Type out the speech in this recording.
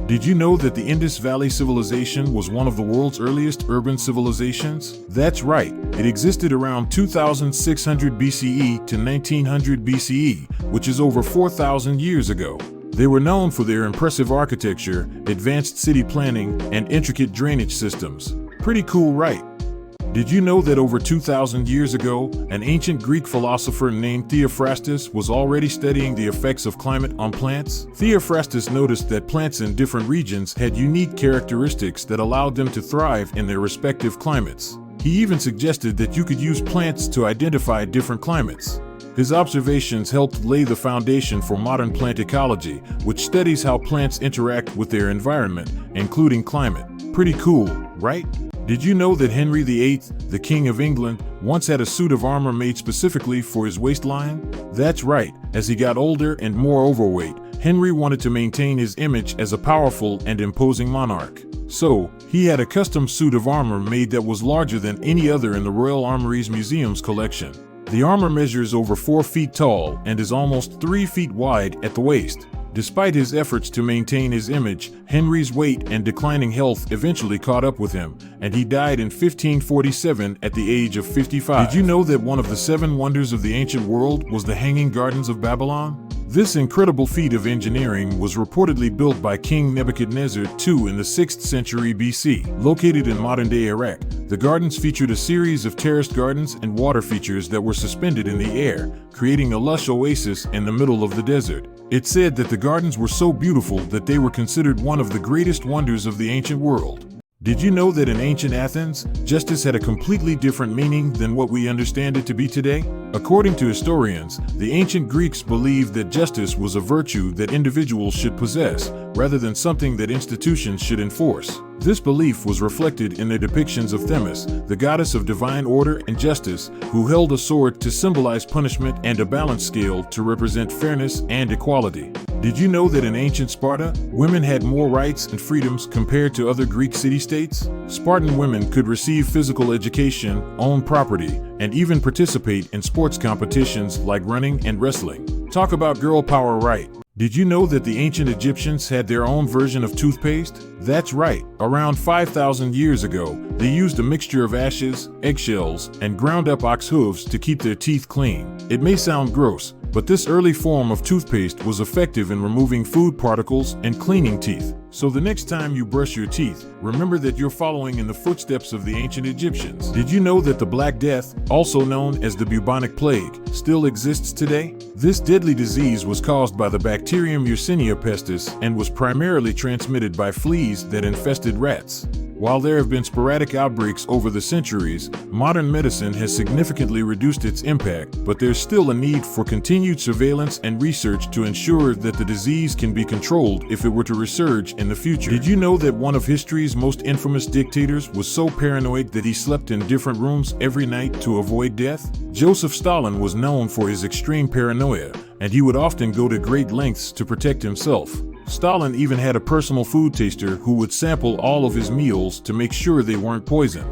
Did you know that the Indus Valley Civilization was one of the world's earliest urban civilizations? That's right, it existed around 2600 BCE to 1900 BCE, which is over 4,000 years ago. They were known for their impressive architecture, advanced city planning, and intricate drainage systems. Pretty cool, right? Did you know that over 2,000 years ago, an ancient Greek philosopher named Theophrastus was already studying the effects of climate on plants? Theophrastus noticed that plants in different regions had unique characteristics that allowed them to thrive in their respective climates. He even suggested that you could use plants to identify different climates. His observations helped lay the foundation for modern plant ecology, which studies how plants interact with their environment, including climate. Pretty cool, right? Did you know that Henry VIII, the King of England, once had a suit of armor made specifically for his waistline? That's right, as he got older and more overweight, Henry wanted to maintain his image as a powerful and imposing monarch. So, he had a custom suit of armor made that was larger than any other in the Royal Armouries Museum's collection. The armor measures over 4 feet tall and is almost 3 feet wide at the waist. Despite his efforts to maintain his image, Henry's weight and declining health eventually caught up with him, and he died in 1547 at the age of 55. Did you know that one of the 7 wonders of the ancient world was the Hanging Gardens of Babylon? This incredible feat of engineering was reportedly built by King Nebuchadnezzar II in the 6th century BC. Located in modern-day Iraq, the gardens featured a series of terraced gardens and water features that were suspended in the air, creating a lush oasis in the middle of the desert. It's said that the gardens were so beautiful that they were considered one of the greatest wonders of the ancient world. Did you know that in ancient Athens, justice had a completely different meaning than what we understand it to be today? According to historians, the ancient Greeks believed that justice was a virtue that individuals should possess, rather than something that institutions should enforce. This belief was reflected in their depictions of Themis, the goddess of divine order and justice, who held a sword to symbolize punishment and a balance scale to represent fairness and equality. Did you know that in ancient Sparta, women had more rights and freedoms compared to other Greek city-states? Spartan women could receive physical education, own property, and even participate in sports competitions like running and wrestling. Talk about girl power, right? Did you know that the ancient Egyptians had their own version of toothpaste? That's right. Around 5,000 years ago, they used a mixture of ashes, eggshells, and ground up ox hooves to keep their teeth clean. It may sound gross, but this early form of toothpaste was effective in removing food particles and cleaning teeth. So the next time you brush your teeth, remember that you're following in the footsteps of the ancient Egyptians. Did you know that the Black Death, also known as the bubonic plague, still exists today? This deadly disease was caused by the bacterium Yersinia pestis and was primarily transmitted by fleas that infested rats. While there have been sporadic outbreaks over the centuries, modern medicine has significantly reduced its impact, but there's still a need for continued surveillance and research to ensure that the disease can be controlled if it were to resurge in the future. Did you know that one of history's most infamous dictators was so paranoid that he slept in different rooms every night to avoid death? Joseph Stalin was known for his extreme paranoia, and he would often go to great lengths to protect himself. Stalin even had a personal food taster who would sample all of his meals to make sure they weren't poisoned.